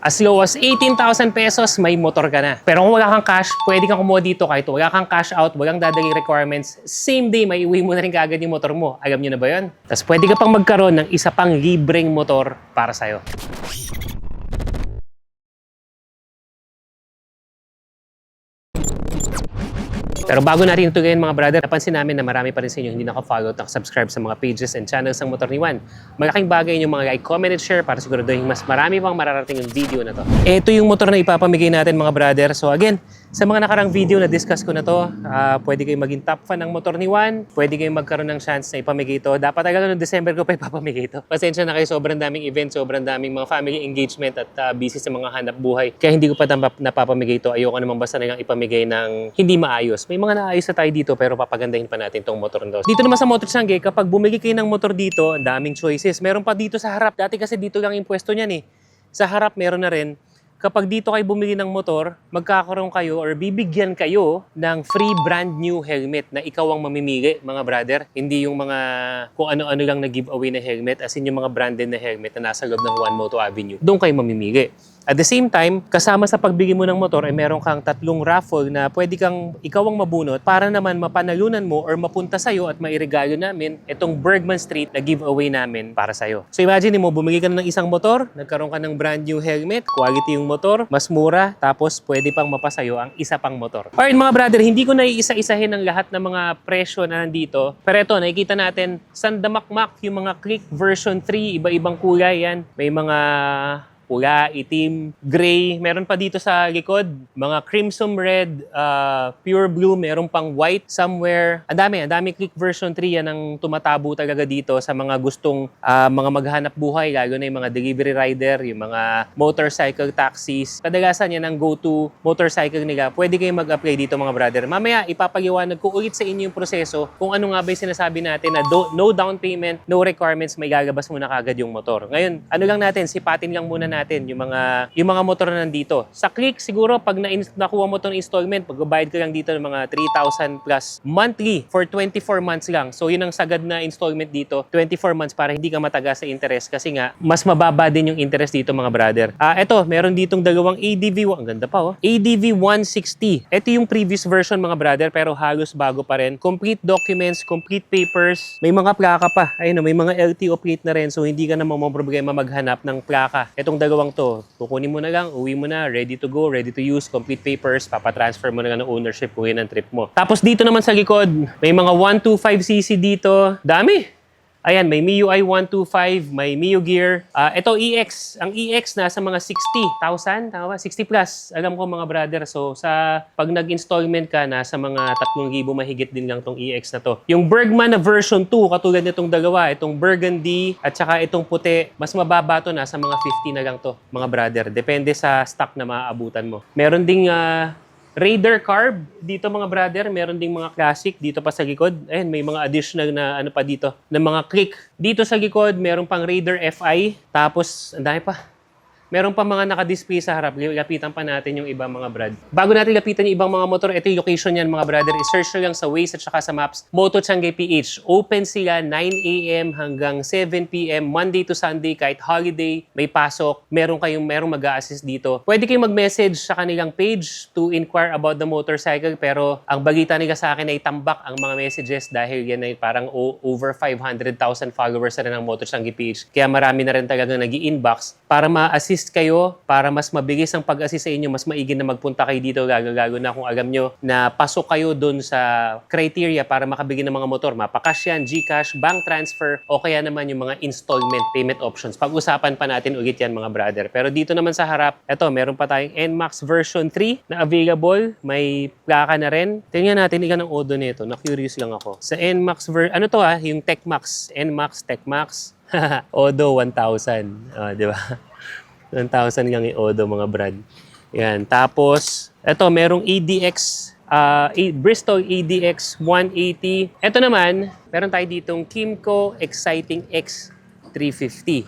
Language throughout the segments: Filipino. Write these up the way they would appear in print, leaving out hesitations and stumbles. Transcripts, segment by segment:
As low as 18,000 pesos, may motor ka na. Pero kung wala kang cash, pwede kang kumuha dito kahit wala kang cash out, walang dadaling requirements. Same day, may iuwi mo na rin kaagad yung motor mo. Alam nyo na ba yun? Tapos pwede ka pang magkaroon ng isa pang libreng motor para sa'yo. Pero bago natin ito ngayon mga brother, napansin namin na marami pa rin sa inyo hindi naka-follow at subscribe sa mga pages and channels ng Motor ni Juan. Malaking bagay yung mga like, comment, and share para siguraduhin mas marami pang mararating yung video na to. Ito yung motor na ipapamigay natin mga brother. So again, sa mga nakarang video na discuss ko na to, pwede kayong maging top fan ng Motor ni Juan, pwede kayong magkaroon ng chance na ipamigay ito. Dapat agad noong December ko pa ipapamigay ito. Pasensya na kayo, sobrang daming event, sobrang daming mga family engagement at busy sa mga hanap buhay. Kaya hindi ko pa napapamigay ito. Ayoko naman basta na lang ipamigay ng hindi maayos. May mga naayos na tayo dito pero papagandahin pa natin tong motor nito. Dito naman sa Motor Sangge, kapag bumili kayo ng motor dito, ang daming choices. Meron pa dito sa harap. Dati kasi dito lang yung pwesto niyan eh. Sa harap meron na rin. Kapag dito kayo bumili ng motor, magkakaroon kayo or bibigyan kayo ng free brand new helmet na ikaw ang mamimili, mga brother. Hindi yung mga kung ano-ano lang na giveaway na helmet, as in yung mga branded na helmet na nasa loob ng One Moto Avenue. Doon kayo mamimili. At the same time, kasama sa pagbigay mo ng motor ay meron kang 3 raffle na pwede kang ikaw ang mabunot para naman mapanalunan mo or mapunta sa'yo at mairegalo namin itong Bergman Street na giveaway namin para sa'yo. So imagine mo, bumili ka na ng isang motor, nagkaroon ka ng brand new helmet, quality yung motor, mas mura, tapos pwede pang mapasayo ang isa pang motor. Alright mga brother, hindi ko na iisa-isahin ang lahat ng mga presyo na nandito. Pero ito, nakikita natin, sandamakmak yung mga Click version 3, iba-ibang kulay yan. May mga pula, itim, gray. Meron pa dito sa likod, mga crimson red, pure blue, meron pang white somewhere. Ang dami. Click version 3 yan ang tumatabo talaga dito sa mga gustong mga maghanap buhay, lalo na yung mga delivery rider, yung mga motorcycle taxis. Kadalasan yan ang go-to motorcycle nila. Pwede kayong mag-apply dito mga brother. Mamaya, ipapaliwanag ko ulit sa inyo yung proseso kung ano nga ba yung sinasabi natin na no down payment, no requirements, may gagabas muna kagad yung motor. Ngayon, ano lang natin, sipatin lang muna natin yung mga motor na nandito. Sa Click, siguro pag nakuha mo itong installment, pagbabayad ka lang dito ng mga 3,000 plus monthly for 24 months lang. So yun ang sagad na installment dito, 24 months para hindi ka mataga sa interest kasi nga, mas mababa din yung interest dito mga brother. Ito, meron ditong dalawang ADV, ang ganda pa oh, ADV 160. Ito yung previous version mga brother pero halos bago pa rin. Complete documents, complete papers, may mga plaka pa. Ayun, may mga LTO plate na rin so hindi ka na problema maghanap ng plaka. Itong dalawang to, kukunin mo na lang, uwi mo na, ready to go, ready to use, complete papers, papatransfer mo na lang ng ownership kung yun ang trip mo. Tapos dito naman sa likod, may mga 125cc dito. Dami! Ayan, may MIUI 125, may Mio Gear. Ito EX. Ang EX nasa mga 60,000, tama ba? 60 plus. Alam ko mga brother. So, pag nag-installment ka, nasa mga 3,000 mahigit din lang tong EX na to. Yung Bergman na version 2, katulad nitong dalawa, itong burgundy at saka itong puti, mas mababa to, nasa mga 50 na lang to, mga brother. Depende sa stock na maaabutan mo. Meron ding Raider Carb dito mga brother, meron ding mga classic dito pa sa likod. Ayun, may mga additional na ano pa dito, na mga Click. Dito sa likod, meron pang Raider FI, tapos ang dami pa. Meron pa mga naka-display sa harap. Lapitan pa natin yung ibang mga brad. Bago natin lapitan yung ibang mga motor, ito yung location yan mga brother. I-search nyo lang sa Waze at saka sa Maps. Moto Sangge PH. Open sila 9 a.m. hanggang 7 p.m. Monday to Sunday. Kahit holiday, may pasok. Merong mag-a-assist dito. Pwede kayong mag-message sa kanilang page to inquire about the motorcycle. Pero ang balita nila sa akin ay tambak ang mga messages dahil yan ay parang over 500,000 followers na rin ng Moto Sangge PH. Kaya marami na rin talagang nag-i-inbox para ma-assist kayo, para mas mabilis ang pag-assist sa inyo, mas maigi na magpunta kayo dito, gago na kung alam nyo na pasok kayo dun sa criteria para makabigay ng mga motor. Mapakash yan, GCash, bank transfer, o kaya naman yung mga installment payment options. Pag-usapan pa natin ulit yan mga brother. Pero dito naman sa harap, eto, meron pa tayong NMAX version 3 na available. May plaka na rin. Tingnan natin ilan ang odo nito. Na-curious lang ako. Sa NMAX ano to yung TechMax. NMAX, TechMax. Odo 1,000. Di ba? 1,000 lang yung Odo mga brad. Yan. Tapos, ito, merong ADX, Bristol ADX 180. Ito naman, meron tayo ditong Kymco Exciting X 350.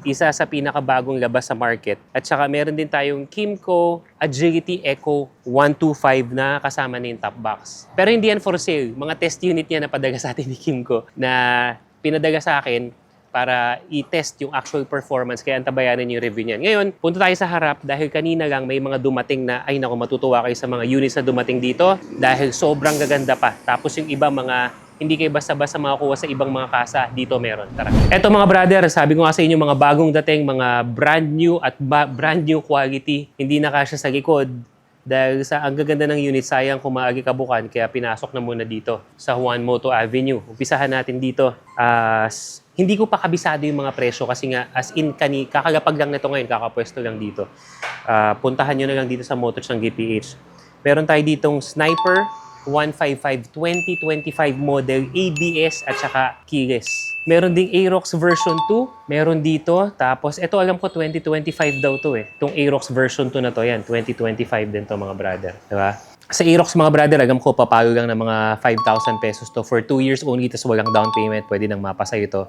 Isa sa pinakabagong labas sa market. At saka meron din tayong Kymco Agility Eco 125 na kasama na yung top box. Pero hindi yan for sale. Mga test unit yan na padala sa atin ni Kymco na pinadala sa akin para i-test yung actual performance, kaya antabayanan yung review niyan. Ngayon, punta tayo sa harap dahil kanina lang may mga dumating na, ay naku, matutuwa kayo sa mga units na dumating dito dahil sobrang gaganda pa. Tapos yung iba mga hindi kayo basta-basta makakuha sa ibang mga kasa, dito meron. Tara. Eto mga brother, sabi ko nga sa inyo, mga bagong dating, mga brand new at brand new quality, hindi na kasya sa likod. Dahil sa ang gaganda ng unit, sayang kung maagi kabukan, kaya pinasok na muna dito sa Juan Moto Avenue. Umpisahan natin dito. Hindi ko pa kabisado yung mga presyo kasi nga as in kakagapag lang nito ngayon, kakapwesto lang dito. Puntahan nyo na lang dito sa Moto ng GPH. Meron tayo ditong Sniper 155 2025 model, ABS at saka keyless. Meron ding Aerox version 2, meron dito. Tapos ito alam ko 2025 daw to eh. Itong Aerox version 2 na to, yan 2025 din to mga brother, diba? Sa Aerox mga brother, alam ko papalo lang ng mga 5,000 pesos to for 2 years only, tas walang down payment, pwede nang mapasa ito.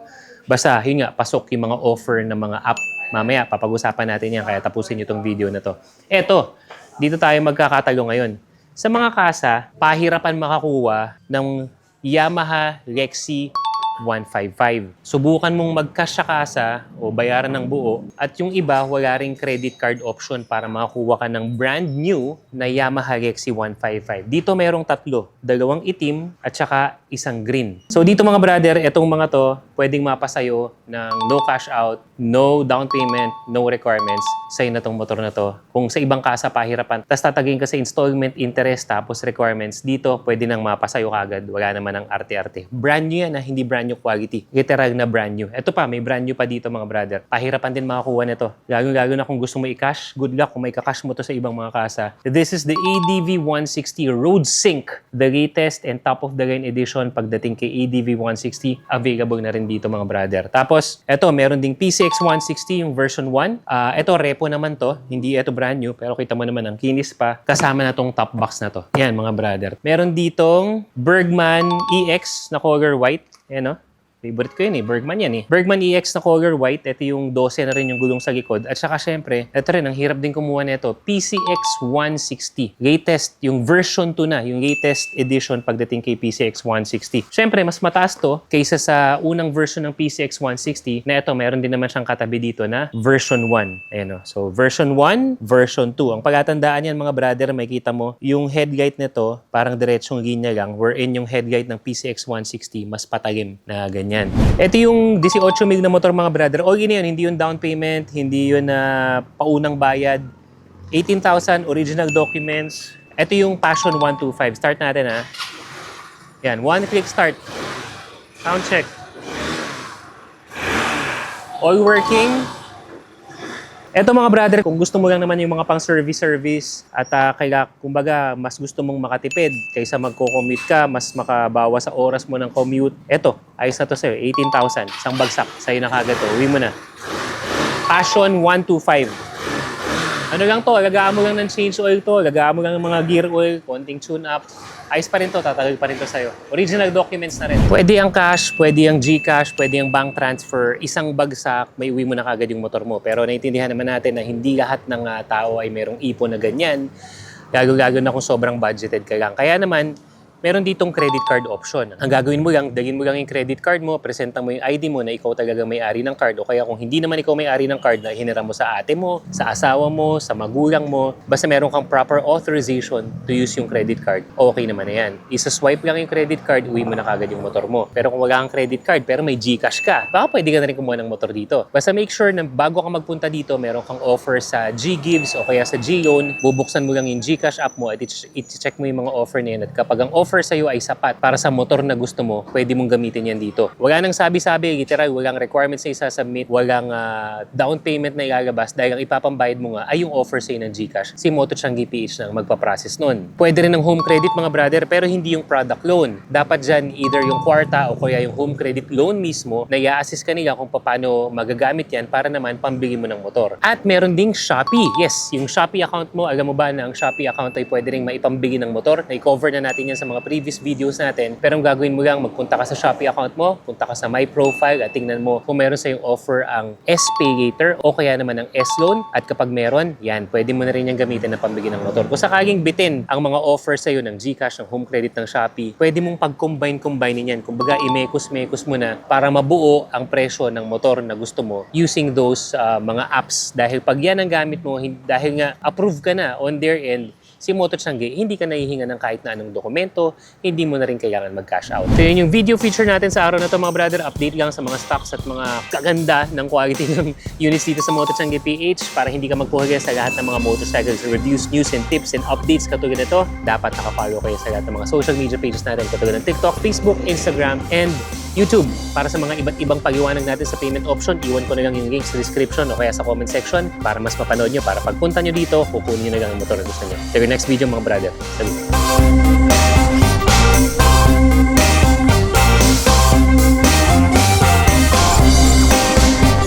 Basta yun nga, pasok yung mga offer ng mga app. Mamaya papag-usapan natin yan, kaya tapusin nyo tong video na to. Eto, dito tayo magkakatalo ngayon. Sa mga kasa, pahirapan makakuha ng Yamaha Lexi 155. Subukan mong mag-cash sa kasa o bayaran ng buo at yung iba wala ring credit card option para makakuha ka ng brand new na Yamaha Lexi 155. Dito merong tatlo, dalawang itim at saka isang green. So dito mga brother, etong mga to, pwedeng mapasayo ng no cash out, no down payment, no requirements. Sa'yo na tong motor na to. Kung sa ibang kasa pahirapan, tapos tatagin ka sa installment, interest, tapos requirements, dito pwede nang mapasayo kagad. Wala naman ng arte-arte. Brand new yan, hindi brand new quality. Literal na brand new. Ito pa, may brand new pa dito mga brother. Pahirapan din makakuha nito. Lalo na kung gusto mo i-cash, good luck kung may ka-cash mo to sa ibang mga kasa. This is the ADV 160 Road Sync, the latest and top of the line edition pagdating kay ADV 160. Available na rin dito mga brother. Tapos, ito, meron ding PCX 160 yung version 1. Ito, repo naman to. Hindi ito brand new, pero kita mo naman ang kinis pa. Kasama na tong top box na to. Yan mga brother. Meron ditong Bergman EX na color white. Ayan o. Favorite ko yun eh. Bergman yan eh. Bergman EX na color white. Ito yung 12 na rin yung gulong sa likod. At saka syempre, ito rin, ang hirap din kumuha nito. PCX 160. Latest, yung version 2 na. Yung latest edition pagdating kay PCX 160. Syempre, mas mataas to kaysa sa unang version ng PCX 160 na ito, meron din naman siyang katabi dito na version 1. Ayan o. So, version 1, version 2. Ang palatandaan yan mga brother, makikita mo, yung headlight nito, parang diretsong linya lang, wherein yung headlight ng PCX 160, mas patalim na ganyan. Yan. Ito yung 18 mil na motor mga brother. All in yun, hindi yun down payment, hindi yun paunang bayad. 18,000 original documents. Ito yung Passion 125. Start natin ha. Yan, one click start. Sound check. All working. Eto mga brother, kung gusto mo lang naman yung mga pang service at kumbaga mas gusto mong makatipid kaysa magko-commute ka, mas makabawas sa oras mo ng commute. Eto, ayos na to sa'yo, 18,000, isang bagsak, sa'yo na kagad to, uwi mo na. Passion 125. Ano lang to, alagaan mo lang ng change oil to, alagaan mo lang ng mga gear oil, konting tune-up. Ayos pa rin to, tatagal pa rin to sa'yo. Original documents na rin. Pwede ang cash, pwede ang GCash, pwede ang bank transfer. Isang bagsak, may uwi mo na kagad yung motor mo. Pero naintindihan naman natin na hindi lahat ng tao ay merong ipon na ganyan. Lalo na kung sobrang budgeted ka lang. Kaya naman, meron ditong credit card option. Ang gagawin mo lang, dalhin mo lang yung credit card mo, presenta mo yung ID mo na ikaw talaga may-ari ng card. O kaya kung hindi naman ikaw may-ari ng card, na hiniram mo sa ate mo, sa asawa mo, sa magulang mo, basta meron kang proper authorization to use yung credit card, okay naman na yan. Isa-swipe lang yung credit card, uwi mo na kagad yung motor mo. Pero kung wala kang credit card, pero may GCash ka, baka pwede ka na rin kumuha ng motor dito. Basta make sure na bago ka magpunta dito, meron kang offer sa GGives o kaya sa GLoan, bubuksan mo lang yung GCash app mo at i-check mo yung mga offer na yan. At kapag ang offer sa'yo ay sapat para sa motor na gusto mo, pwede mong gamitin yan dito. Wala nang sabi-sabi, literal, walang requirements na isasubmit, walang down payment na ilalabas dahil ang ipapambayad mo nga ay yung offer sa'yo ng GCash. Si Motochang GPH na magpaprocess nun. Pwede rin ng home credit mga brother, pero hindi yung product loan. Dapat dyan either yung kwarta o kaya yung home credit loan mismo na i-assist ka nila kung paano magagamit yan para naman pambili mo ng motor. At meron ding Shopee. Yes, yung Shopee account mo, alam mo ba na ang Shopee account ay pwede rin maipambili ng motor? Na i-cover na natin yan sa mga mga previous videos natin. Pero ang gagawin mo lang, magpunta ka sa Shopee account mo, punta ka sa My Profile at tingnan mo kung meron sa yung offer ang S-Paylater o kaya naman ang S-Loan. At kapag meron, yan, pwede mo na rin yung gamitin na pambili ng motor. Kung sakaling bitin ang mga offer sa iyo ng GCash, ng Home Credit ng Shopee, pwede mong pag-combine yan. Kumbaga, imekos-mekos mo na para mabuo ang presyo ng motor na gusto mo using those mga apps. Dahil pag yan ang gamit mo, dahil nga approve ka na on their end, si Motor Tiangge, hindi ka nahihinga ng kahit na anong dokumento, hindi mo na rin kailangan mag-cash out. So yun yung video feature natin sa araw na to mga brother. Update lang sa mga stocks at mga kaganda ng quality ng units dito sa Motor Tiangge PH para hindi ka magpuhagay sa lahat ng mga motorcycles reviews, news and tips and updates katulad nito. Dapat nakafollow kayo sa lahat ng mga social media pages natin katulad ng TikTok, Facebook, Instagram, and YouTube. Para sa mga iba't ibang paliwanag natin sa payment option, iwan ko na lang yung link sa description o kaya sa comment section para mas mapanood nyo. Para pagpunta nyo dito, kukunin nyo na lang ang motor na gusto nyo. Till your next video mga brother. Salut!